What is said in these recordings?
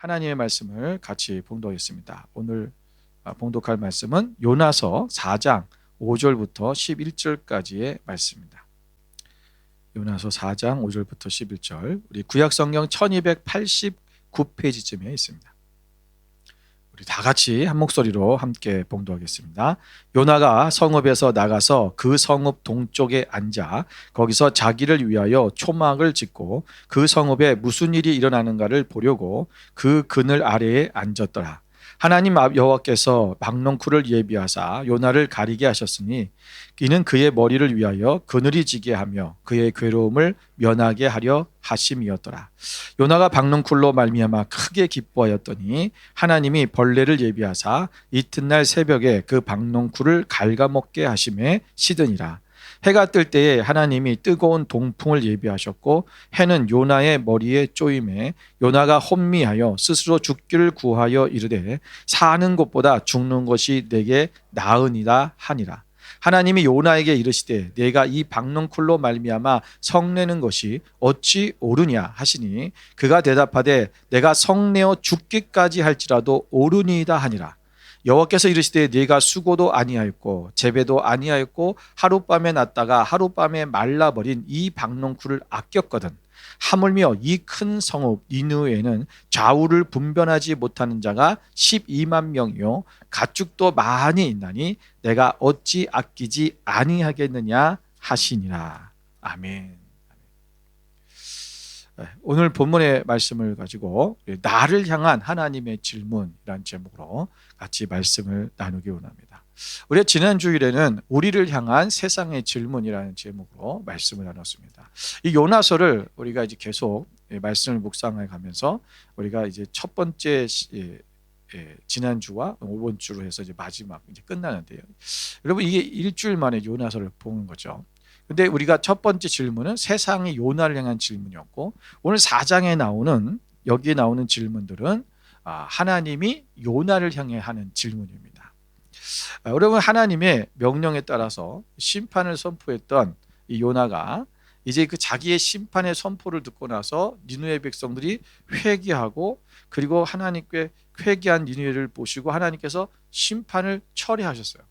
하나님의 말씀을 같이 봉독하겠습니다. 오늘 봉독할 말씀은 요나서 4장 5절부터 11절까지의 말씀입니다. 요나서 4장 5절부터 11절, 우리 구약성경 1289페이지쯤에 있습니다. 우리 다 같이 한 목소리로 함께 봉독하겠습니다. 요나가 성읍에서 나가서 그 성읍 동쪽에 앉아 거기서 자기를 위하여 초막을 짓고 그 성읍에 무슨 일이 일어나는가를 보려고 그 그늘 아래에 앉았더라. 하나님 여호와께서 박농쿨을 예비하사 요나를 가리게 하셨으니 이는 그의 머리를 위하여 그늘이 지게 하며 그의 괴로움을 면하게 하려 하심이었더라. 요나가 박농쿨로 말미암아 크게 기뻐하였더니 하나님이 벌레를 예비하사 이튿날 새벽에 그 박농쿨을 갉아먹게 하심에 시드니라. 해가 뜰 때에 하나님이 뜨거운 동풍을 예비하셨고 해는 요나의 머리에 쪼임에 요나가 혼미하여 스스로 죽기를 구하여 이르되 사는 것보다 죽는 것이 내게 나으니라 하니라. 하나님이 요나에게 이르시되 내가 이 박농쿨로 말미암아 성내는 것이 어찌 옳으냐 하시니 그가 대답하되 내가 성내어 죽기까지 할지라도 옳으니이다 하니라. 여호와께서 이르시되 네가 수고도 아니하였고 재배도 아니하였고 하룻밤에 났다가 하룻밤에 말라버린 이 박농쿨을 아꼈거든. 하물며 이 큰 성읍 니느웨에는 좌우를 분별하지 못하는 자가 12만 명이요 가축도 많이 있나니 내가 어찌 아끼지 아니하겠느냐 하시니라. 아멘. 오늘 본문의 말씀을 가지고 나를 향한 하나님의 질문이라는 제목으로 같이 말씀을 나누기 원합니다. 우리 지난 주일에는 우리를 향한 세상의 질문이라는 제목으로 말씀을 나눴습니다. 이 요나서를 우리가 이제 계속 말씀을 묵상해 가면서 우리가 이제 첫 번째 지난 주와 이번 주로 해서 이제 마지막 이제 끝나는데요. 여러분 이게 일주일 만에 요나서를 보는 거죠. 근데 우리가 첫 번째 질문은 세상의 요나를 향한 질문이었고 오늘 4장에 나오는 여기에 나오는 질문들은 하나님이 요나를 향해 하는 질문입니다. 여러분 하나님의 명령에 따라서 심판을 선포했던 이 요나가 이제 그 자기의 심판의 선포를 듣고 나서 니느웨 백성들이 회개하고 그리고 하나님께 회개한 니느웨를 보시고 하나님께서 심판을 처리하셨어요.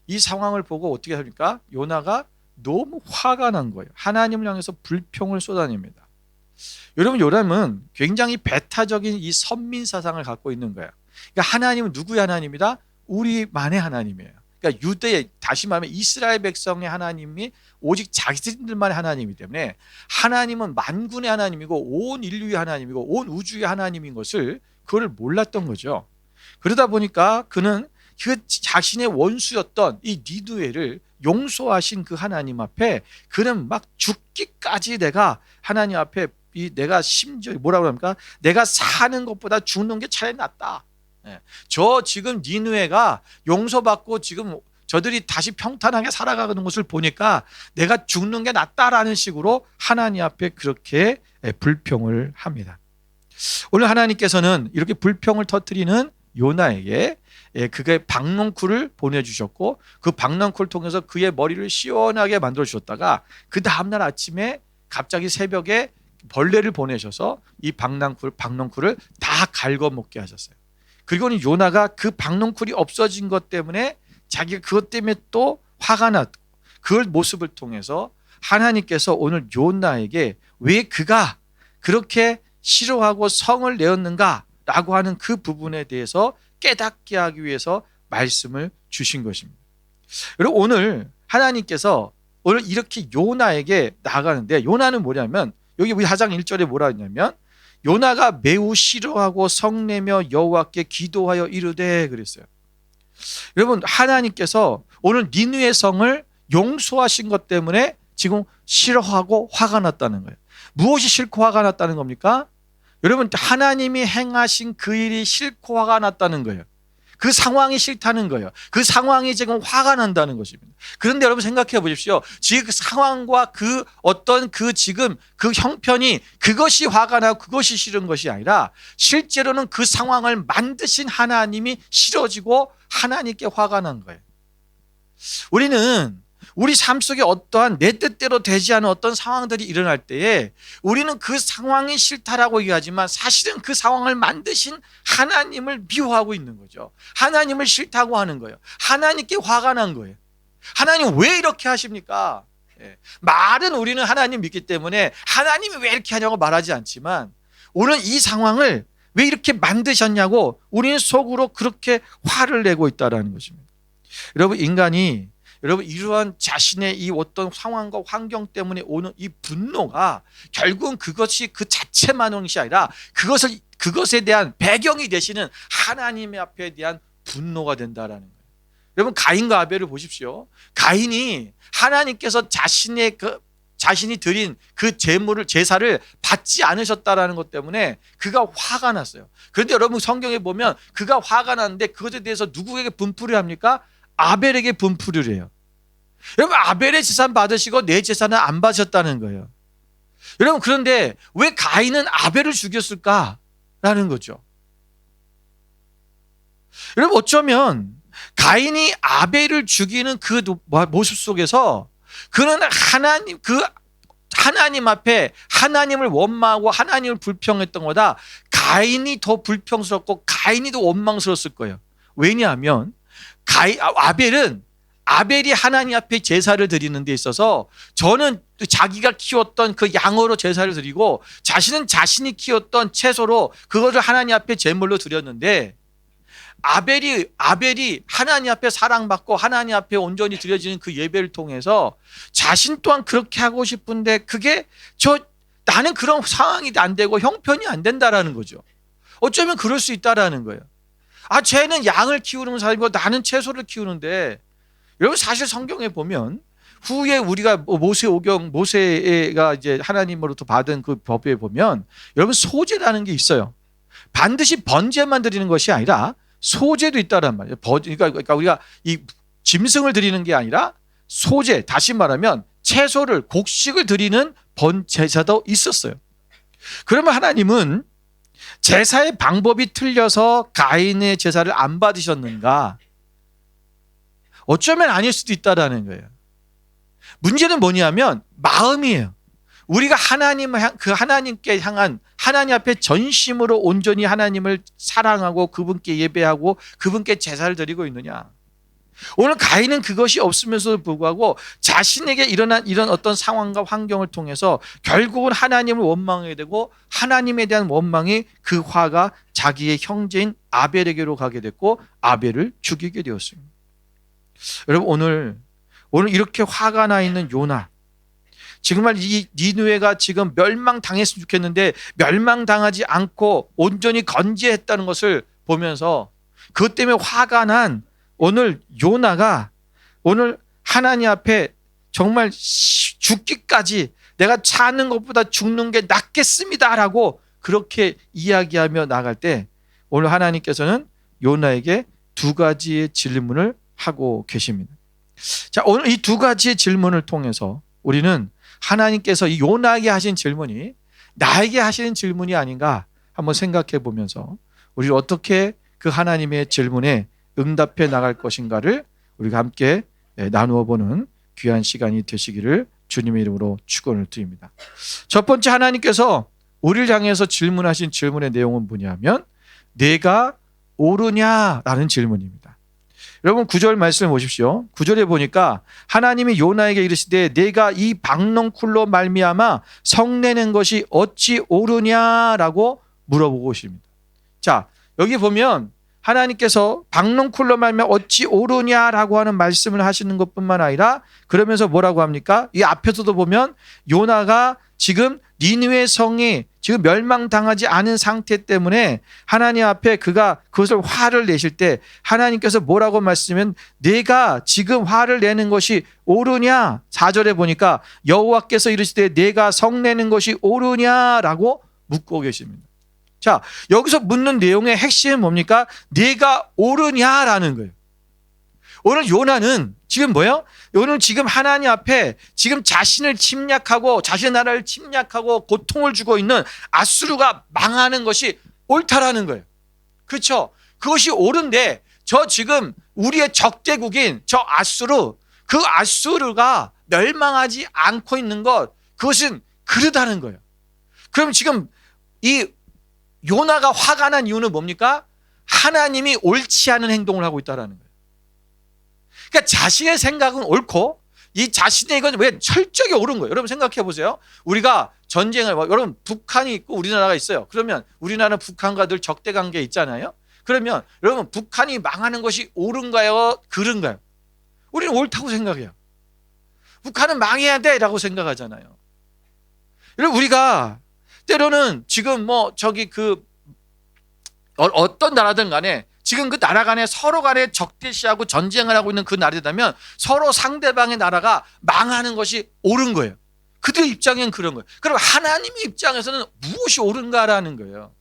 이 상황을 보고 어떻게 합니까? 요나가 너무 화가 난 거예요. 하나님을 향해서 불평을 쏟아냅니다. 여러분 요람은 굉장히 배타적인 이 선민 사상을 갖고 있는 거예요. 그러니까 하나님은 누구의 하나님이다? 우리만의 하나님이에요. 그러니까 유대의 다시 말하면 이스라엘 백성의 하나님이 오직 자기들만의 하나님이기 때문에 하나님은 만군의 하나님이고 온 인류의 하나님이고 온 우주의 하나님인 것을 그걸 몰랐던 거죠. 그러다 보니까 그는 그 자신의 원수였던 이 니느웨를 용서하신 그 하나님 앞에 그는 막 죽기까지 내가 하나님 앞에 내가 심지어 뭐라고 합니까? 내가 사는 것보다 죽는 게 차라리 낫다. 저 지금 니느웨가 용서받고 지금 저들이 다시 평탄하게 살아가는 것을 보니까 내가 죽는 게 낫다라는 식으로 하나님 앞에 그렇게 불평을 합니다. 오늘 하나님께서는 이렇게 불평을 터뜨리는 요나에게 그의 박농쿨을 보내주셨고 그 박농쿨을 통해서 그의 머리를 시원하게 만들어 주셨다가 그 다음날 아침에 갑자기 새벽에 벌레를 보내셔서 이 박농쿨을 다 갉아먹게 하셨어요. 그리고는 요나가 그 박농쿨이 없어진 것 때문에 자기가 그것 때문에 또 화가 났고 그 모습을 통해서 하나님께서 오늘 요나에게 왜 그가 그렇게 싫어하고 성을 내었는가 라고 하는 그 부분에 대해서 깨닫게 하기 위해서 말씀을 주신 것입니다. 여러분 오늘 하나님께서 오늘 이렇게 요나에게 나가는데 요나는 뭐냐면 여기 우리 4장 1절에 뭐라 했냐면 요나가 매우 싫어하고 성내며 여호와께 기도하여 이르되 그랬어요. 여러분 하나님께서 오늘 니느웨 성을 용서하신 것 때문에 지금 싫어하고 화가 났다는 거예요. 무엇이 싫고 화가 났다는 겁니까? 여러분 하나님이 행하신 그 일이 싫고 화가 났다는 거예요. 그 상황이 싫다는 거예요. 그 상황이 지금 화가 난다는 것입니다. 그런데 여러분 생각해 보십시오. 지금 그 상황과 그 어떤 그 지금 그 형편이 그것이 화가 나고 그것이 싫은 것이 아니라 실제로는 그 상황을 만드신 하나님이 싫어지고 하나님께 화가 난 거예요. 우리는 우리 삶 속에 어떠한 내 뜻대로 되지 않은 어떤 상황들이 일어날 때에 우리는 그 상황이 싫다라고 얘기하지만 사실은 그 상황을 만드신 하나님을 미워하고 있는 거죠. 하나님을 싫다고 하는 거예요. 하나님께 화가 난 거예요. 하나님 왜 이렇게 하십니까? 말은 우리는 하나님 믿기 때문에 하나님이 왜 이렇게 하냐고 말하지 않지만 오늘 이 상황을 왜 이렇게 만드셨냐고 우리는 속으로 그렇게 화를 내고 있다는 것입니다. 여러분, 인간이 이러한 자신의 이 어떤 상황과 환경 때문에 오는 이 분노가 결국은 그것이 그 자체만 오는 것이 아니라 그것에 대한 배경이 되시는 하나님의 앞에 대한 분노가 된다라는 거예요. 여러분, 가인과 아벨을 보십시오. 가인이 하나님께서 자신이 드린 그 제사를 받지 않으셨다라는 것 때문에 그가 화가 났어요. 그런데 여러분, 성경에 보면 그가 화가 났는데 그것에 대해서 누구에게 분풀을 합니까? 아벨에게 분풀을 해요. 여러분, 아벨의 재산 받으시고 내 재산은 안 받으셨다는 거예요. 여러분, 그런데 왜 가인은 아벨을 죽였을까라는 거죠. 여러분, 어쩌면 가인이 아벨을 죽이는 그 모습 속에서 그는 하나님 앞에 하나님을 원망하고 하나님을 불평했던 거다. 가인이 더 불평스럽고 가인이 더 원망스러웠을 거예요. 왜냐하면 아벨이 하나님 앞에 제사를 드리는 데 있어서 저는 자기가 키웠던 그 양으로 제사를 드리고 자신은 자신이 키웠던 채소로 그것을 하나님 앞에 제물로 드렸는데 아벨이 하나님 앞에 사랑받고 하나님 앞에 온전히 드려지는 그 예배를 통해서 자신 또한 그렇게 하고 싶은데 그게 나는 그런 상황이 안 되고 형편이 안 된다라는 거죠. 어쩌면 그럴 수 있다라는 거예요. 쟤는 양을 키우는 사람이고 나는 채소를 키우는데, 여러분, 사실 성경에 보면 후에 우리가 모세가 이제 하나님으로부터 받은 그 법에 보면 여러분, 소제라는 게 있어요. 반드시 번제만 드리는 것이 아니라 소제도 있다란 말이에요. 그러니까 우리가 이 짐승을 드리는 게 아니라 소제, 다시 말하면 채소를, 곡식을 드리는 번제사도 있었어요. 그러면 하나님은 제사의 방법이 틀려서 가인의 제사를 안 받으셨는가? 어쩌면 아닐 수도 있다라는 거예요. 문제는 뭐냐면 마음이에요. 우리가 하나님께 향한 하나님 앞에 전심으로 온전히 하나님을 사랑하고 그분께 예배하고 그분께 제사를 드리고 있느냐. 오늘 가인은 그것이 없으면서도 불구하고 자신에게 일어난 이런 어떤 상황과 환경을 통해서 결국은 하나님을 원망하게 되고 하나님에 대한 원망이 그 화가 자기의 형제인 아벨에게로 가게 됐고 아벨을 죽이게 되었습니다. 여러분, 오늘 이렇게 화가 나 있는 요나, 정말 이 니느웨가 지금 멸망당했으면 좋겠는데 멸망당하지 않고 온전히 건재했다는 것을 보면서 그것 때문에 화가 난 오늘 요나가 오늘 하나님 앞에 정말 죽기까지 내가 사는 것보다 죽는 게 낫겠습니다라고 그렇게 이야기하며 나갈 때 오늘 하나님께서는 요나에게 두 가지의 질문을 하고 계십니다. 자, 오늘 이 두 가지의 질문을 통해서 우리는 하나님께서 이 요나에게 하신 질문이 나에게 하시는 질문이 아닌가 한번 생각해 보면서 우리 어떻게 그 하나님의 질문에 응답해 나갈 것인가를 우리가 함께 나누어 보는 귀한 시간이 되시기를 주님의 이름으로 축원을 드립니다. 첫 번째, 하나님께서 우리를 향해서 질문하신 질문의 내용은 뭐냐면 내가 옳으냐라는 질문입니다. 여러분, 9절 말씀을 보십시오. 9절에 보니까 하나님이 요나에게 이르시되 내가 이 박농쿨로 말미암아 성내는 것이 어찌 옳으냐라고 물어보고 있습니다. 자, 여기 보면 하나님께서 박농쿨로 말미암아 어찌 옳으냐라고 하는 말씀을 하시는 것뿐만 아니라 그러면서 뭐라고 합니까? 이 앞에서도 보면 요나가 지금 니느웨 성이 지금 멸망당하지 않은 상태 때문에 하나님 앞에 그것을 화를 내실 때 하나님께서 뭐라고 말씀하면 내가 지금 화를 내는 것이 옳으냐? 4절에 보니까 여호와께서 이르시되 내가 성내는 것이 옳으냐라고 묻고 계십니다. 자, 여기서 묻는 내용의 핵심은 뭡니까? 내가 옳으냐라는 거예요. 오늘 요나는 지금 뭐예요? 오늘 지금 하나님 앞에 지금 자신을 침략하고 자신의 나라를 침략하고 고통을 주고 있는 아수르가 망하는 것이 옳다라는 거예요. 그렇죠? 그것이 옳은데 저 지금 우리의 적대국인 저 아수르 그 아수르가 멸망하지 않고 있는 것, 그것은 그러다는 거예요. 그럼 지금 이 요나가 화가 난 이유는 뭡니까? 하나님이 옳지 않은 행동을 하고 있다는 거예요. 그러니까 자신의 생각은 옳고 이 자신의 이건 왜 철저하게 옳은 거예요. 여러분 생각해 보세요. 우리가 전쟁을 여러분 북한이 있고 우리나라가 있어요. 그러면 우리나라는 북한과 늘 적대 관계에 있잖아요. 그러면 여러분 북한이 망하는 것이 옳은가요? 그른가요? 우리는 옳다고 생각해요. 북한은 망해야 돼라고 생각하잖아요. 여러분 우리가 때로는 지금 어떤 나라든 간에 지금 그 나라 간에 서로 간에 적대시하고 전쟁을 하고 있는 그 나라라면 서로 상대방의 나라가 망하는 것이 옳은 거예요. 그들의 입장엔 그런 거예요. 그럼 하나님의 입장에서는 무엇이 옳은가라는 거예요.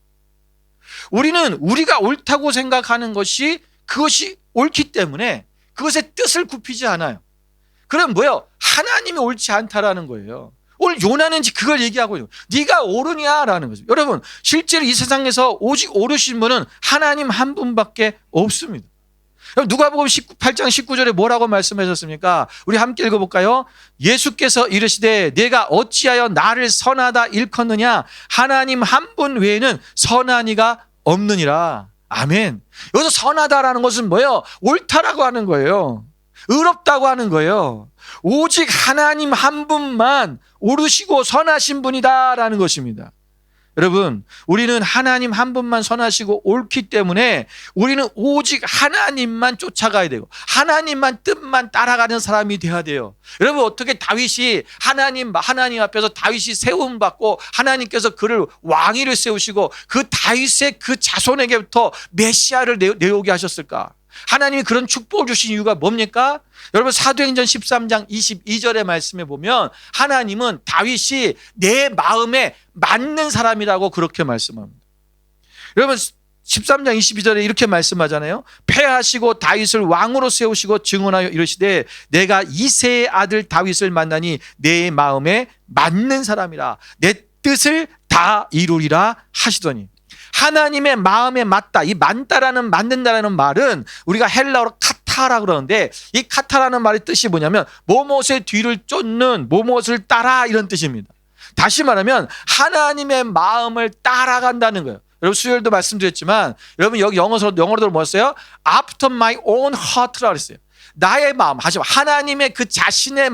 우리는 우리가 옳다고 생각하는 것이 그것이 옳기 때문에 그것의 뜻을 굽히지 않아요. 그럼 뭐예요? 하나님이 옳지 않다라는 거예요. 오늘 요나는 그걸 얘기하고 있는 거예요. 네가 옳으냐라는 거죠. 여러분 실제로 이 세상에서 오직 옳으신 분은 하나님 한 분밖에 없습니다. 누가복음 8장 19절에 뭐라고 말씀하셨습니까? 우리 함께 읽어볼까요? 예수께서 이르시되 내가 어찌하여 나를 선하다 일컫느냐? 하나님 한 분 외에는 선한 이가 없느니라. 아멘. 여기서 선하다라는 것은 뭐예요? 옳다라고 하는 거예요. 의롭다고 하는 거예요. 오직 하나님 한 분만 옳으시고 선하신 분이다라는 것입니다. 여러분 우리는 하나님 한 분만 선하시고 옳기 때문에 우리는 오직 하나님만 쫓아가야 되고 하나님만 뜻만 따라가는 사람이 되어야 돼요. 여러분 어떻게 다윗이 하나님 앞에서 다윗이 세움받고 하나님께서 그를 왕위를 세우시고 그 다윗의 그 자손에게부터 메시아를 내오게 하셨을까? 하나님이 그런 축복을 주신 이유가 뭡니까? 여러분 사도행전 13장 22절의 말씀에 보면 하나님은 다윗이 내 마음에 맞는 사람이라고 그렇게 말씀합니다. 여러분 13장 22절에 이렇게 말씀하잖아요. 패하시고 다윗을 왕으로 세우시고 증언하여 이르시되 내가 이새의 아들 다윗을 만나니 내 마음에 맞는 사람이라 내 뜻을 다 이루리라 하시더니 하나님의 마음에 맞다. 이 맞는다라는 말은 우리가 헬라어로 카타라 그러는데 이 카타라는 말의 뜻이 뭐냐면 뭐뭇의 뒤를 쫓는 뭐뭇을 따라 이런 뜻입니다. 다시 말하면 하나님의 마음을 따라간다는 거예요. 여러분 수요일도 말씀드렸지만 여러분 여기 영어로도 뭐였어요? After my own heart라고 했어요. 나의 마음, 하지만 하나님의 그 자신의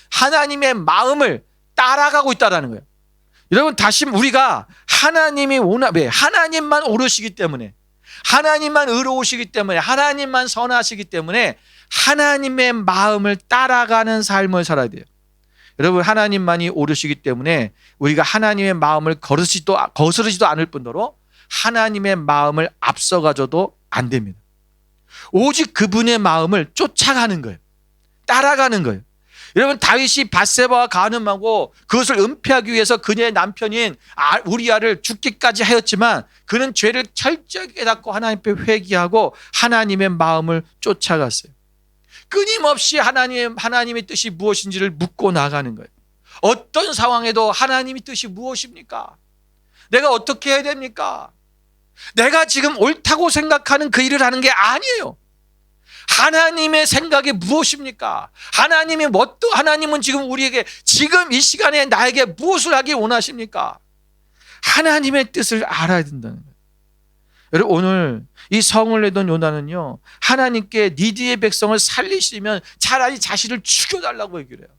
하나님의 마음을 따라가고 있다는 거예요. 여러분 다시 우리가 왜 하나님만 옳으시기 때문에 하나님만 의로우시기 때문에 하나님만 선하시기 때문에 하나님의 마음을 따라가는 삶을 살아야 돼요. 여러분 하나님만이 옳으시기 때문에 우리가 하나님의 마음을 거스르지도 않을 뿐더러 하나님의 마음을 앞서가줘도 안 됩니다. 오직 그분의 마음을 쫓아가는 거예요. 따라가는 거예요. 여러분 다윗이 밧세바와 간음하고 그것을 은폐하기 위해서 그녀의 남편인 우리아를 죽기까지 하였지만 그는 죄를 철저하게 깨닫고 하나님 앞에 회개하고 하나님의 마음을 쫓아갔어요. 끊임없이 하나님의 뜻이 무엇인지를 묻고 나가는 거예요. 어떤 상황에도 하나님의 뜻이 무엇입니까? 내가 어떻게 해야 됩니까? 내가 지금 옳다고 생각하는 그 일을 하는 게 아니에요. 하나님의 생각이 무엇입니까? 하나님은 지금 우리에게 지금 이 시간에 나에게 무엇을 하기 원하십니까? 하나님의 뜻을 알아야 된다는 거예요. 여러분 오늘 이 성을 내던 요나는요 하나님께 니드의 백성을 살리시면 차라리 자신을 죽여달라고 얘기를 해요.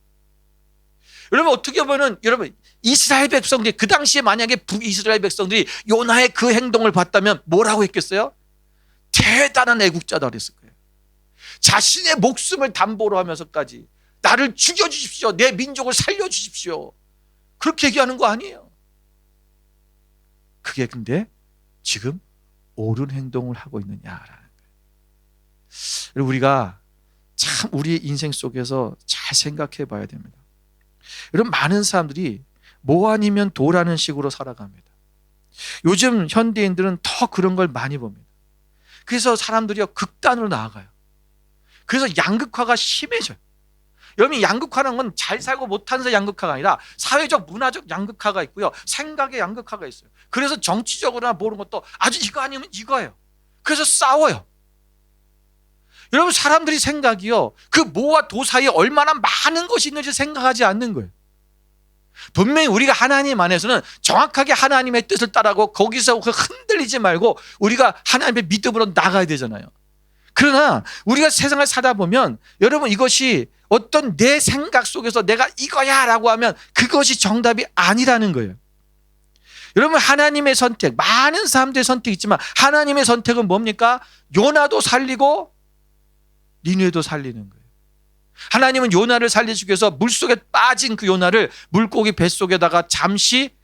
여러분 어떻게 보면 여러분 이스라엘 백성들이 그 당시에 만약에 북이스라엘 백성들이 요나의 그 행동을 봤다면 뭐라고 했겠어요? 대단한 애국자다 그랬을 거예요. 자신의 목숨을 담보로 하면서까지 나를 죽여주십시오. 내 민족을 살려주십시오. 그렇게 얘기하는 거 아니에요. 그게 근데 지금 옳은 행동을 하고 있느냐라는 거예요. 우리가 참 우리 인생 속에서 잘 생각해 봐야 됩니다. 여러분 많은 사람들이 뭐 아니면 도라는 식으로 살아갑니다. 요즘 현대인들은 더 그런 걸 많이 봅니다. 그래서 사람들이 극단으로 나아가요. 그래서 양극화가 심해져요. 여러분 양극화라는 건 잘 살고 못하는 양극화가 아니라 사회적 문화적 양극화가 있고요. 생각의 양극화가 있어요. 그래서 정치적으로나 모르는 것도 아주 이거 아니면 이거예요. 그래서 싸워요. 여러분, 사람들이 생각이요, 그 모와 도 사이에 얼마나 많은 것이 있는지 생각하지 않는 거예요. 분명히 우리가 하나님 안에서는 정확하게 하나님의 뜻을 따라고 거기서 흔들리지 말고 우리가 하나님의 믿음으로 나가야 되잖아요. 그러나 우리가 세상을 살다 보면 여러분, 이것이 어떤 내 생각 속에서 내가 이거야 라고 하면 그것이 정답이 아니라는 거예요. 여러분, 하나님의 선택, 많은 사람들의 선택이 있지만 하나님의 선택은 뭡니까? 요나도 살리고 니느웨도 살리는 거예요. 하나님은 요나를 살리시기 위해서 물속에 빠진 그 요나를 물고기 뱃속에다가 잠시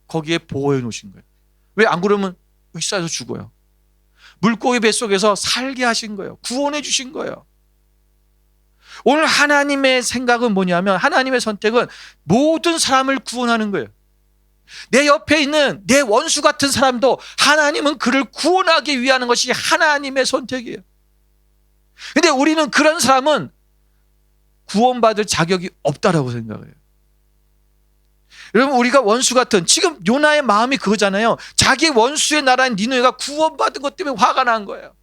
거기에 보호해 놓으신 거예요. 왜 안 그러면 의사에서 죽어요. 물고기 뱃속에서 살게 하신 거예요. 구원해 주신 거예요. 오늘 하나님의 생각은 뭐냐면, 하나님의 선택은 모든 사람을 구원하는 거예요. 내 옆에 있는 내 원수 같은 사람도 하나님은 그를 구원하기 위한 것이 하나님의 선택이에요. 근데 우리는 그런 사람은 구원받을 자격이 없다라고 생각해요. 여러분, 우리가 원수 같은, 지금 요나의 마음이 그거잖아요. 자기 원수의 나라인 니느웨가 구원받은 것 때문에 화가 난 거예요.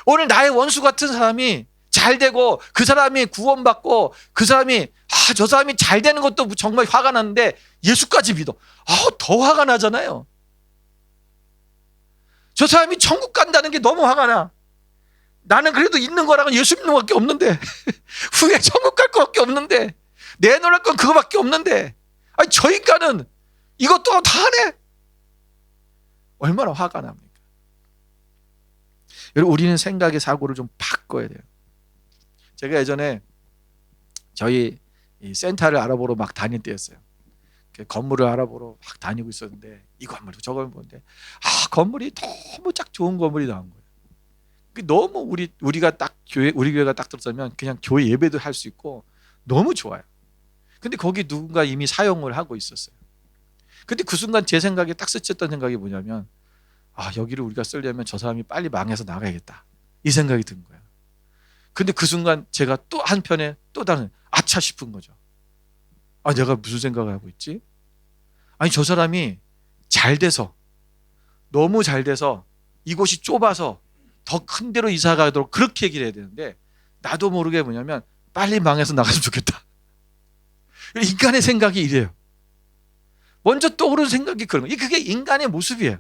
오늘 나의 원수 같은 사람이 잘 되고 그 사람이 구원받고 그 사람이 저 사람이 잘 되는 것도 정말 화가 나는데 예수까지 믿어. 더 화가 나잖아요. 저 사람이 천국 간다는 게 너무 화가 나. 나는 그래도 있는 거랑은 예수 믿는 것밖에 없는데 후에 천국 갈 것밖에 없는데 내놓을 건 그거밖에 없는데 저 인간은 이것도 다 하네. 얼마나 화가 납니까? 여러분, 우리는 생각의 사고를 좀 바꿔야 돼요. 제가 예전에 저희 이 센터를 알아보러 막 다닐 때였어요. 건물을 알아보러 막 다니고 있었는데 이 건물도 저 건물 보는데 건물이 너무 딱 좋은 건물이 나온 거예요. 너무 우리가 딱 우리 교회가 딱 들었으면 그냥 교회 예배도 할 수 있고 너무 좋아요. 근데 거기 누군가 이미 사용을 하고 있었어요. 근데 그 순간 제 생각에 딱 스쳤던 생각이 뭐냐면, 여기를 우리가 쓰려면 저 사람이 빨리 망해서 나가야겠다, 이 생각이 든 거예요. 근데 그 순간 제가 또 한편에 또 다른 아차 싶은 거죠. 내가 무슨 생각을 하고 있지? 저 사람이 잘 돼서, 너무 잘 돼서 이곳이 좁아서 더 큰 데로 이사 가도록 그렇게 얘기를 해야 되는데 나도 모르게 뭐냐면 빨리 망해서 나갔으면 좋겠다. 인간의 생각이 이래요. 먼저 떠오르는 생각이 그런 거예요. 그게 인간의 모습이에요.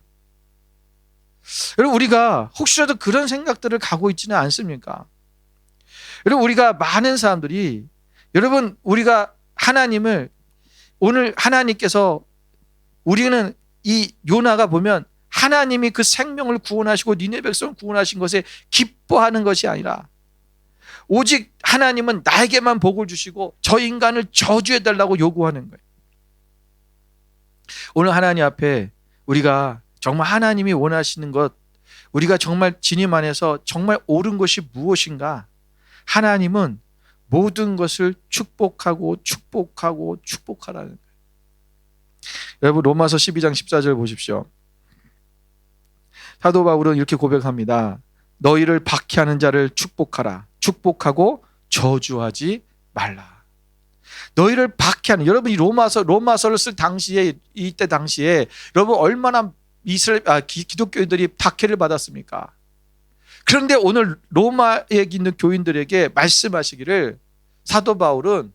여러분, 우리가 혹시라도 그런 생각들을 가고 있지는 않습니까? 여러분, 우리가 많은 사람들이, 여러분, 우리가 하나님을, 오늘 하나님께서, 우리는 이 요나가 보면 하나님이 그 생명을 구원하시고 니네 백성을 구원하신 것에 기뻐하는 것이 아니라 오직 하나님은 나에게만 복을 주시고 저 인간을 저주해달라고 요구하는 거예요. 오늘 하나님 앞에 우리가 정말 하나님이 원하시는 것, 우리가 정말 주님 안에서 정말 옳은 것이 무엇인가? 하나님은 모든 것을 축복하고 축복하고 축복하라는 거예요. 여러분, 로마서 12장 14절 보십시오. 사도 바울은 이렇게 고백합니다. 너희를 박해하는 자를 축복하라. 축복하고 저주하지 말라. 너희를 박해하는, 여러분, 이 로마서를 쓸 당시에, 이때 당시에 여러분 얼마나 기독교인들이 박해를 받았습니까? 그런데 오늘 로마에 있는 교인들에게 말씀하시기를 사도 바울은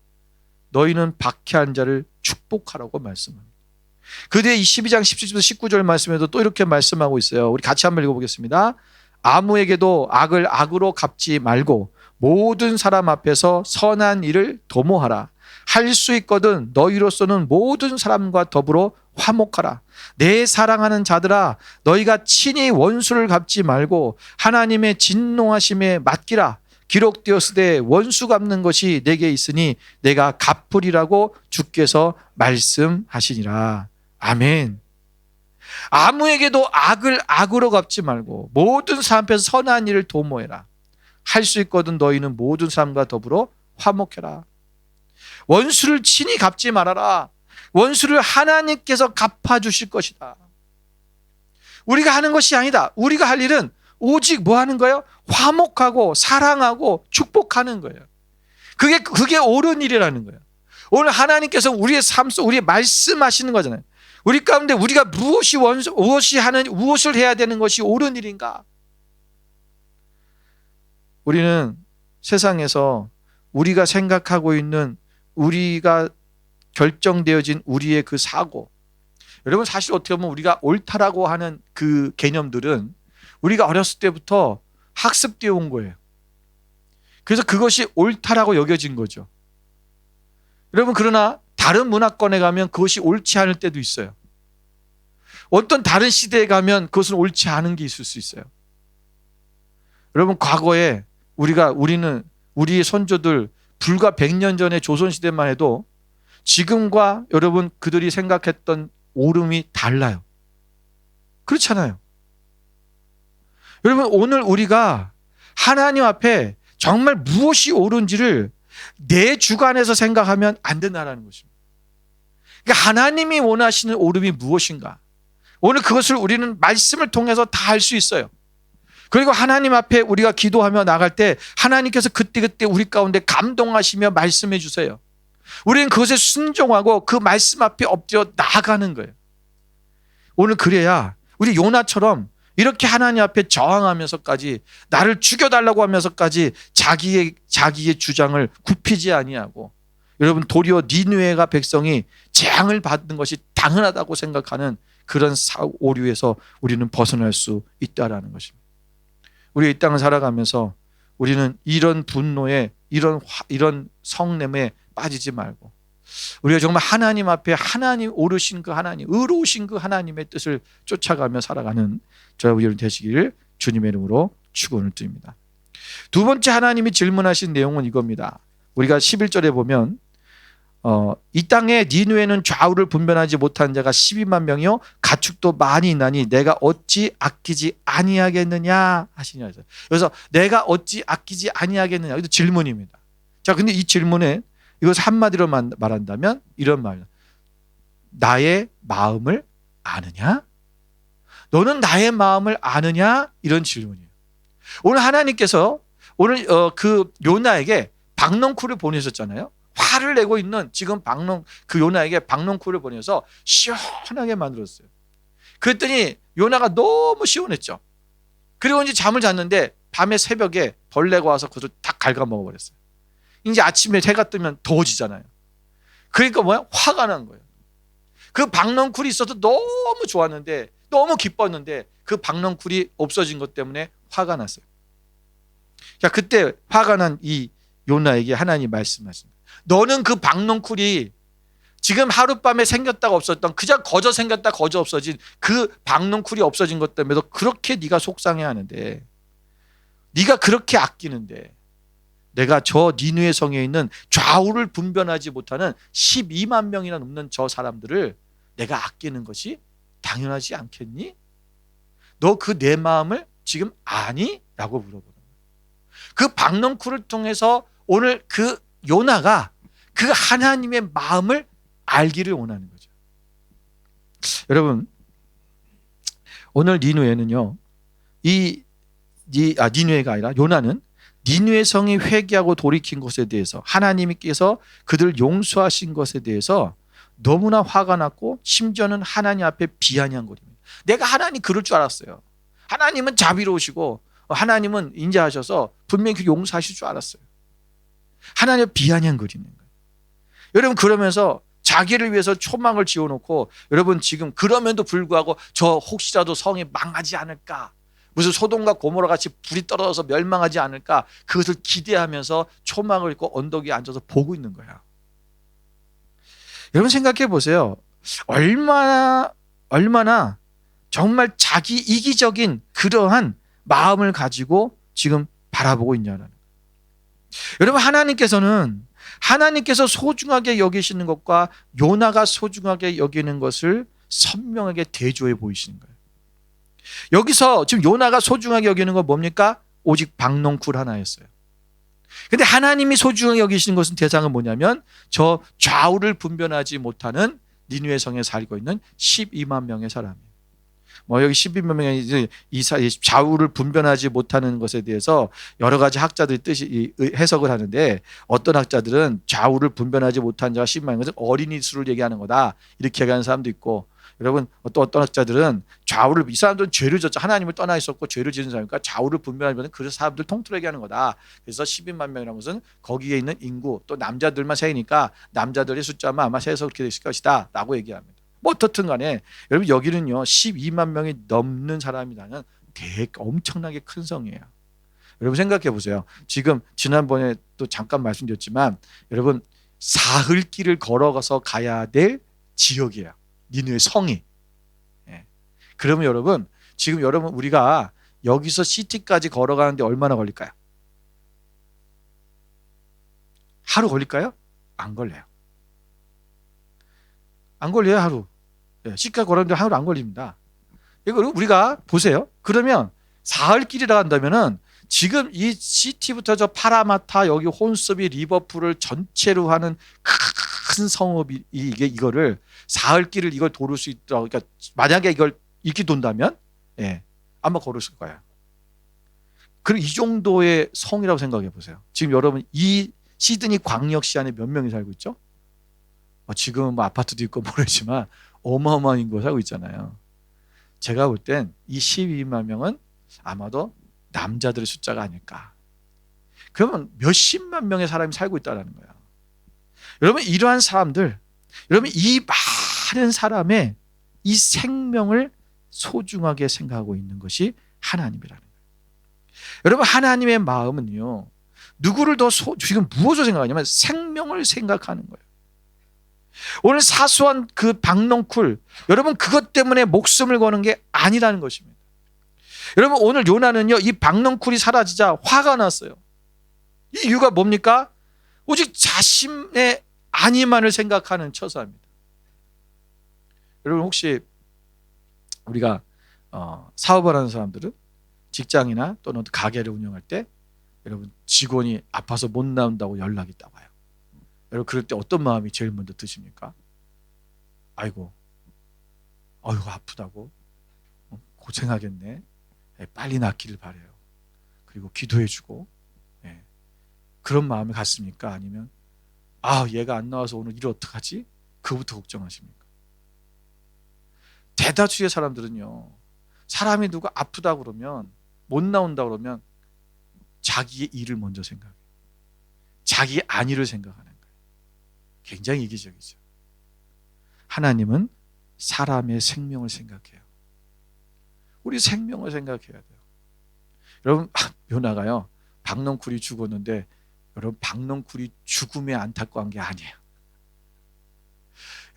너희는 박해한 자를 축복하라고 말씀합니다. 그 뒤에 12장 17절부터 19절 말씀에도 또 이렇게 말씀하고 있어요. 우리 같이 한번 읽어보겠습니다. 아무에게도 악을 악으로 갚지 말고 모든 사람 앞에서 선한 일을 도모하라. 할 수 있거든 너희로서는 모든 사람과 더불어 화목하라. 내 사랑하는 자들아, 너희가 친히 원수를 갚지 말고 하나님의 진노하심에 맡기라. 기록되었으되 원수 갚는 것이 내게 있으니 내가 갚으리라고 주께서 말씀하시니라. 아멘. 아무에게도 악을 악으로 갚지 말고 모든 사람 앞에서 선한 일을 도모해라. 할 수 있거든 너희는 모든 사람과 더불어 화목해라. 원수를 친히 갚지 말아라. 원수를 하나님께서 갚아주실 것이다. 우리가 하는 것이 아니다. 우리가 할 일은 오직 뭐 하는 거예요? 화목하고 사랑하고 축복하는 거예요. 그게 옳은 일이라는 거예요. 오늘 하나님께서 우리의 삶 속 우리의 말씀하시는 거잖아요. 우리 가운데 우리가 무엇을 해야 되는 것이 옳은 일인가? 우리는 세상에서 우리가 생각하고 있는 우리가 결정되어진 우리의 그 사고, 여러분 사실 어떻게 보면 우리가 옳다라고 하는 그 개념들은 우리가 어렸을 때부터 학습되어 온 거예요. 그래서 그것이 옳다라고 여겨진 거죠. 여러분 그러나 다른 문화권에 가면 그것이 옳지 않을 때도 있어요. 어떤 다른 시대에 가면 그것은 옳지 않은 게 있을 수 있어요. 여러분 과거에 우리는 우리의 선조들 불과 100년 전의 조선시대만 해도 지금과 여러분 그들이 생각했던 옳음이 달라요. 그렇잖아요. 여러분 오늘 우리가 하나님 앞에 정말 무엇이 옳은지를 내 주관에서 생각하면 안 된다는 것입니다. 그러니까 하나님이 원하시는 옳음이 무엇인가? 오늘 그것을 우리는 말씀을 통해서 다 알 수 있어요. 그리고 하나님 앞에 우리가 기도하며 나갈 때 하나님께서 그때그때 우리 가운데 감동하시며 말씀해 주세요. 우리는 그것에 순종하고 그 말씀 앞에 엎드려 나아가는 거예요. 오늘 그래야 우리 요나처럼 이렇게 하나님 앞에 저항하면서까지 나를 죽여달라고 하면서까지 자기의 주장을 굽히지 아니하고, 여러분 도리어 니느웨가 백성이 재앙을 받는 것이 당연하다고 생각하는 그런 오류에서 우리는 벗어날 수 있다라는 것입니다. 우리 이 땅을 살아가면서 우리는 이런 분노에 이런 성냄에 빠지지 말고 우리가 정말 하나님 앞에 하나님 오르신 그 하나님, 의로우신 그 하나님의 뜻을 쫓아가며 살아가는 저와 여러분 되시기를 주님의 이름으로 축원을 드립니다. 두 번째 하나님이 질문하신 내용은 이겁니다. 우리가 11절에 보면 이 땅에 니느웨는 좌우를 분별하지 못한 자가 12만 명이요 가축도 많이 있나니 내가 어찌 아끼지 아니하겠느냐 하시냐. 그래서 내가 어찌 아끼지 아니하겠느냐, 이것도 질문입니다. 자, 근데 이 질문에 이것을 한마디로 말한다면 이런 말, 나의 마음을 아느냐? 너는 나의 마음을 아느냐? 이런 질문이에요. 오늘 하나님께서 오늘 그 요나에게 박농쿨을 보내셨잖아요. 화를 내고 있는 지금 그 요나에게 박농쿨을 보내서 시원하게 만들었어요. 그랬더니 요나가 너무 시원했죠. 그리고 이제 잠을 잤는데 밤에 새벽에 벌레가 와서 그것을 다 갉아먹어 버렸어요. 이제 아침에 해가 뜨면 더워지잖아요. 그러니까 뭐야? 화가 난 거예요. 그 박넝쿨이 있어도 너무 좋았는데, 너무 기뻤는데 그 박넝쿨이 없어진 것 때문에 화가 났어요. 자, 그때 화가 난 이 요나에게 하나님이 말씀하십니다. 너는 그 박넝쿨이 지금 하룻밤에 생겼다가 없었던, 그저 거저 생겼다 거저 없어진 그 박넝쿨이 없어진 것 때문에도 그렇게 네가 속상해하는데, 네가 그렇게 아끼는데 내가 저 니느웨 성에 있는 좌우를 분별하지 못하는 12만 명이나 넘는 저 사람들을 내가 아끼는 것이 당연하지 않겠니? 너 그 내 마음을 지금 아니? 라고 물어보는 거예요. 그 박넝쿨을 통해서 오늘 그 요나가 그 하나님의 마음을 알기를 원하는 거죠. 여러분, 오늘 니느웨는요, 니느웨가 아니라 요나는 니느웨 성이 회개하고 돌이킨 것에 대해서, 하나님께서 그들을 용서하신 것에 대해서 너무나 화가 났고, 심지어는 하나님 앞에 비아냥거립니다. 내가 하나님 그럴 줄 알았어요. 하나님은 자비로우시고 하나님은 인자하셔서 분명히 그 용서하실 줄 알았어요. 하나님 비아냥거리는 거예요. 여러분, 그러면서 자기를 위해서 초막을 지어놓고, 여러분 지금 그럼에도 불구하고 저 혹시라도 성이 망하지 않을까, 무슨 소돔과 고모라 같이 불이 떨어져서 멸망하지 않을까, 그것을 기대하면서 초막을 입고 언덕 위에 앉아서 보고 있는 거야. 여러분 생각해 보세요. 얼마나 정말 자기 이기적인 그러한 마음을 가지고 지금 바라보고 있냐는 거예요. 여러분, 하나님께서 소중하게 여기시는 것과 요나가 소중하게 여기는 것을 선명하게 대조해 보이시는 거예요. 여기서 지금 요나가 소중하게 여기는 건 뭡니까? 오직 박농쿨 하나였어요. 근데 하나님이 소중하게 여기시는 것은, 대상은 뭐냐면 저 좌우를 분별하지 못하는 니느웨 성에 살고 있는 12만 명의 사람이에요. 여기 12만 명의 이 좌우를 분별하지 못하는 것에 대해서 여러 가지 학자들이 해석을 하는데, 어떤 학자들은 좌우를 분별하지 못한 자가 12만 명은 어린이 수를 얘기하는 거다, 이렇게 얘기하는 사람도 있고, 여러분 어떤 학자들은 좌우를 이 사람들은 죄를 졌죠. 하나님을 떠나 있었고 죄를 지은 사람이니까 좌우를 분별하면 그 사람들 통틀하게 하는 거다. 그래서 12만 명이라는 것은 거기에 있는 인구 또 남자들만 세니까 남자들의 숫자만 아마 세서 그렇게 됐을 것이다 라고 얘기합니다. 뭐 어떻든 간에 여러분 여기는요 12만 명이 넘는 사람이라는 엄청나게 큰 성이에요. 여러분 생각해 보세요. 지금 지난번에 또 잠깐 말씀드렸지만 여러분 사흘 길을 걸어가서 가야 될 지역이에요. 니느의 성이. 예. 그러면 여러분 지금 여러분 우리가 여기서 시티까지 걸어가는데 얼마나 걸릴까요? 하루 걸릴까요? 안 걸려요. 안 걸려요 하루. 예, 시티까지 걸었는데 하루 안 걸립니다. 이거 우리가 보세요. 그러면 사흘 길이라 한다면은 지금 이 시티부터 저 파라마타 여기 혼스비 리버풀을 전체로 하는 큰 성읍이 이거를 사흘 길을 이걸 도를 수 있더라고. 그러니까 만약에 이걸 이렇게 돈다면 예, 아마 걸었을 거예요. 그리고 이 정도의 성이라고 생각해 보세요. 지금 여러분 이 시드니 광역시 안에 몇 명이 살고 있죠? 지금은 뭐 아파트도 있고 모르지만 어마어마한 인구가 살고 있잖아요. 제가 볼 땐 이 12만 명은 아마도 남자들의 숫자가 아닐까. 그러면 몇십만 명의 사람이 살고 있다는 거예요. 여러분 이러한 사람들, 여러분 이 많은 사람의 이 생명을 소중하게 생각하고 있는 것이 하나님이라는 거예요. 여러분 하나님의 마음은요 누구를 더 지금 무엇을 생각하냐면 생명을 생각하는 거예요. 오늘 사소한 그 박넝쿨 여러분 그것 때문에 목숨을 거는 게 아니라는 것입니다. 여러분 오늘 요나는요 이 박넝쿨이 사라지자 화가 났어요. 이 이유가 뭡니까? 오직 자신의 안위만을 생각하는 처사입니다. 여러분 혹시 우리가 사업을 하는 사람들은 직장이나 또는 가게를 운영할 때 여러분 직원이 아파서 못 나온다고 연락이 딱 와요. 여러분 그럴 때 어떤 마음이 제일 먼저 드십니까? 아이고 아프다고 고생하겠네. 빨리 낫기를 바라요. 그리고 기도해주고 그런 마음이 갔습니까? 아니면 얘가 안 나와서 오늘 일 어떡하지? 그거부터 걱정하십니까? 대다수의 사람들은요 사람이 누가 아프다 그러면 못 나온다 그러면 자기의 일을 먼저 생각해요. 자기의 안위를 생각하는 거예요. 굉장히 이기적이죠. 하나님은 사람의 생명을 생각해요. 우리 생명을 생각해야 돼요. 여러분 요나가요 박넝쿨이 죽었는데 여러분 박넝쿨이 죽음에 안타까운 게 아니에요.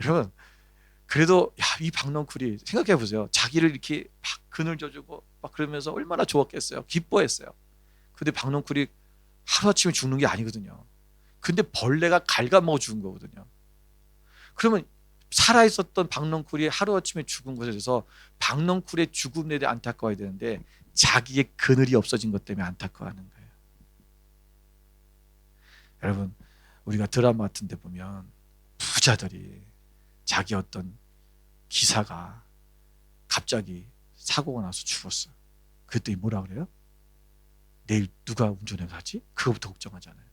여러분 그래도 이 박넝쿨이 생각해 보세요. 자기를 이렇게 막 그늘 져주고 막 그러면서 얼마나 좋았겠어요. 기뻐했어요. 근데 박넝쿨이 하루아침에 죽는 게 아니거든요. 근데 벌레가 갉아먹어 죽은 거거든요. 그러면 살아있었던 박넝쿨이 하루아침에 죽은 것에 대해서 박넝쿨의 죽음에 대해 안타까워야 되는데 자기의 그늘이 없어진 것 때문에 안타까워하는 거예요. 여러분 우리가 드라마 같은 데 보면 부자들이 자기 어떤 기사가 갑자기 사고가 나서 죽었어요. 그랬더니 뭐라 그래요? 내일 누가 운전해 가지? 그거부터 걱정하잖아요.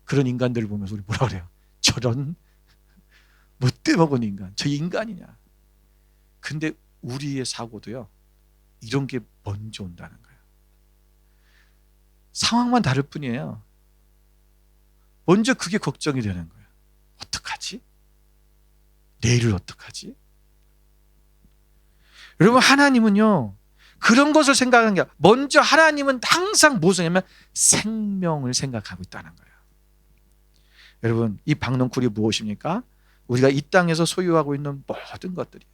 그런 인간들을 보면서 우리 뭐라 그래요? 저런 못돼 먹은 인간, 저 인간이냐. 근데 우리의 사고도요 이런 게 먼저 온다는 거예요. 상황만 다를 뿐이에요. 먼저 그게 걱정이 되는 거예요. 어떡하지? 내일을 어떡하지? 여러분 하나님은요 그런 것을 생각하는 게 먼저 하나님은 항상 무엇을 하냐면 생명을 생각하고 있다는 거예요. 여러분 이 박넝쿨이 무엇입니까? 우리가 이 땅에서 소유하고 있는 모든 것들이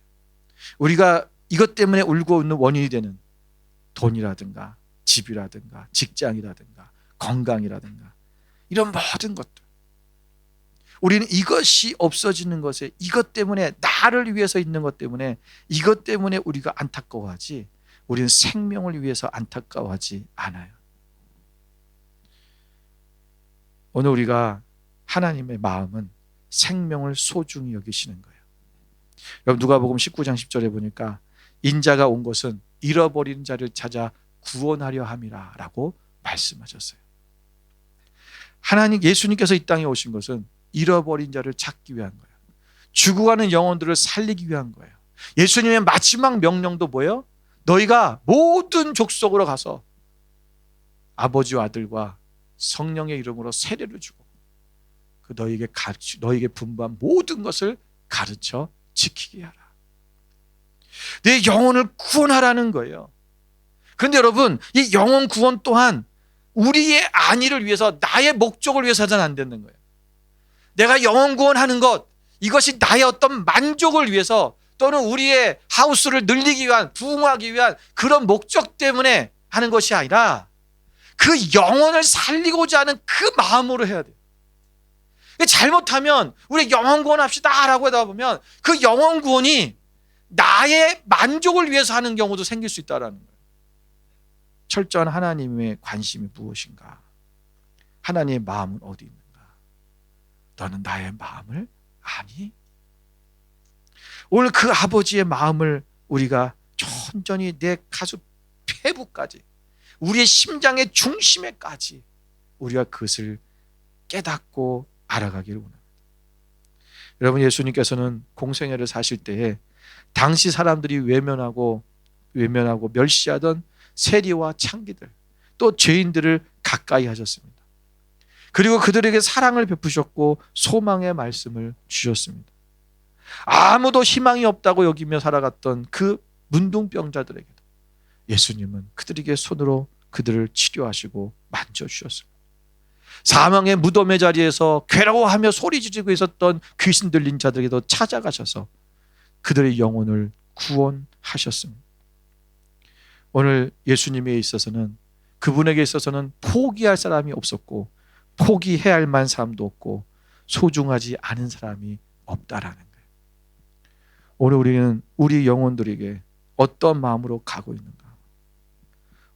우리가 이것 때문에 울고 있는 원인이 되는 돈이라든가 집이라든가 직장이라든가 건강이라든가 이런 모든 것들 우리는 이것이 없어지는 것에 이것 때문에 나를 위해서 있는 것 때문에 이것 때문에 우리가 안타까워하지 우리는 생명을 위해서 안타까워하지 않아요. 오늘 우리가 하나님의 마음은 생명을 소중히 여기시는 거예요. 여러분 누가복음 19장 10절에 보니까 인자가 온 것은 잃어버린 자를 찾아 구원하려 함이라 라고 말씀하셨어요. 하나님 예수님께서 이 땅에 오신 것은 잃어버린 자를 찾기 위한 거예요. 죽어가는 영혼들을 살리기 위한 거예요. 예수님의 마지막 명령도 뭐예요? 너희가 모든 족속으로 가서 아버지와 아들과 성령의 이름으로 세례를 주고 그 너희에게 분부한 모든 것을 가르쳐 지키게 하라. 내 영혼을 구원하라는 거예요. 그런데 여러분, 이 영혼 구원 또한 우리의 안위를 위해서, 나의 목적을 위해서는 안 되는 거예요. 내가 영혼 구원하는 것, 이것이 나의 어떤 만족을 위해서 또는 우리의 하우스를 늘리기 위한, 부흥하기 위한 그런 목적 때문에 하는 것이 아니라 그 영혼을 살리고자 하는 그 마음으로 해야 돼요. 잘못하면 우리 영혼 구원합시다 라고 하다 보면 그 영혼 구원이 나의 만족을 위해서 하는 경우도 생길 수 있다는 거예요. 철저한 하나님의 관심이 무엇인가? 하나님의 마음은 어디 있는가? 너는 나의 마음을 아니? 오늘 그 아버지의 마음을 우리가 천천히 내 가슴 폐부까지, 우리의 심장의 중심에까지 우리가 그것을 깨닫고 알아가기를 원합니다. 여러분, 예수님께서는 공생애를 사실 때에 당시 사람들이 외면하고 멸시하던 세리와 창기들, 또 죄인들을 가까이 하셨습니다. 그리고 그들에게 사랑을 베푸셨고 소망의 말씀을 주셨습니다. 아무도 희망이 없다고 여기며 살아갔던 그 문둥병자들에게도 예수님은 그들에게 손으로 그들을 치료하시고 만져주셨습니다. 사망의 무덤의 자리에서 괴로워하며 소리 지르고 있었던 귀신 들린 자들에게도 찾아가셔서 그들의 영혼을 구원하셨습니다. 오늘 예수님에 있어서는, 그분에게 있어서는 포기할 사람이 없었고 포기해야 할 만한 사람도 없고 소중하지 않은 사람이 없다라는 거예요. 오늘 우리는 우리 영혼들에게 어떤 마음으로 가고 있는가?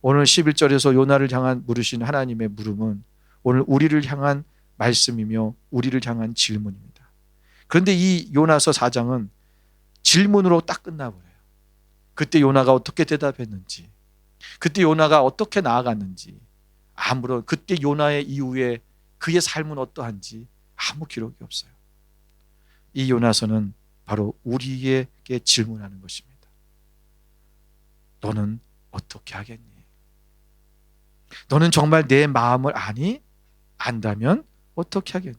오늘 11절에서 요나를 향한 물으신 하나님의 물음은 오늘 우리를 향한 말씀이며 우리를 향한 질문입니다. 그런데 이 요나서 4장은 질문으로 딱 끝나버려요. 그때 요나가 어떻게 대답했는지, 그때 요나가 어떻게 나아갔는지, 아무런 그때 요나의 이후에 그의 삶은 어떠한지 아무 기록이 없어요. 이 요나서는 바로 우리에게 질문하는 것입니다. 너는 어떻게 하겠니? 너는 정말 내 마음을 아니? 안다면 어떻게 하겠니?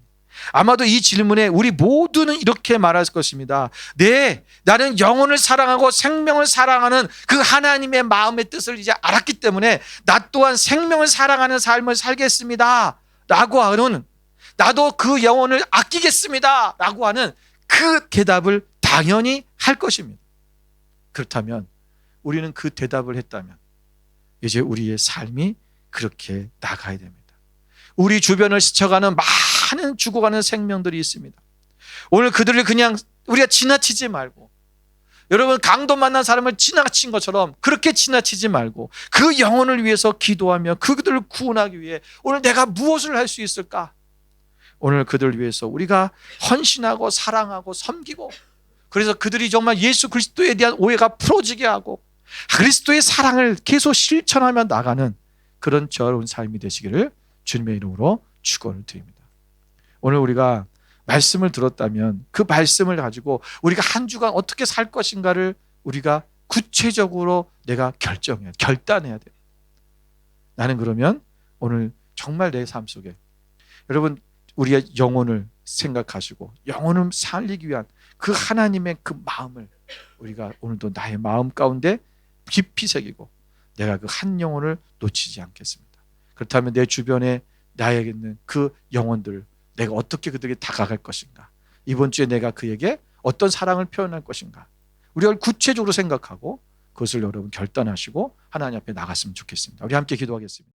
아마도 이 질문에 우리 모두는 이렇게 말할 것입니다. 네, 나는 영혼을 사랑하고 생명을 사랑하는 그 하나님의 마음의 뜻을 이제 알았기 때문에 나 또한 생명을 사랑하는 삶을 살겠습니다 라고 하는, 나도 그 영혼을 아끼겠습니다 라고 하는 그 대답을 당연히 할 것입니다. 그렇다면 우리는 그 대답을 했다면 이제 우리의 삶이 그렇게 나가야 됩니다. 우리 주변을 스쳐가는 많은 죽어가는 생명들이 있습니다. 오늘 그들을 그냥 우리가 지나치지 말고, 여러분 강도 만난 사람을 지나친 것처럼 그렇게 지나치지 말고 그 영혼을 위해서 기도하며 그들을 구원하기 위해 오늘 내가 무엇을 할 수 있을까? 오늘 그들을 위해서 우리가 헌신하고 사랑하고 섬기고, 그래서 그들이 정말 예수 그리스도에 대한 오해가 풀어지게 하고 그리스도의 사랑을 계속 실천하며 나가는 그런 저로운 삶이 되시기를 주님의 이름으로 축원을 드립니다. 오늘 우리가 말씀을 들었다면 그 말씀을 가지고 우리가 한 주간 어떻게 살 것인가를 우리가 구체적으로 내가 결단해야 돼요. 나는 그러면 오늘 정말 내 삶 속에, 여러분 우리의 영혼을 생각하시고 영혼을 살리기 위한 그 하나님의 그 마음을 우리가 오늘도 나의 마음 가운데 깊이 새기고 내가 그 한 영혼을 놓치지 않겠습니다. 그렇다면 내 주변에 나에게 있는 그 영혼들, 내가 어떻게 그들에게 다가갈 것인가? 이번 주에 내가 그에게 어떤 사랑을 표현할 것인가? 우리가 구체적으로 생각하고 그것을 여러분 결단하시고 하나님 앞에 나갔으면 좋겠습니다. 우리 함께 기도하겠습니다.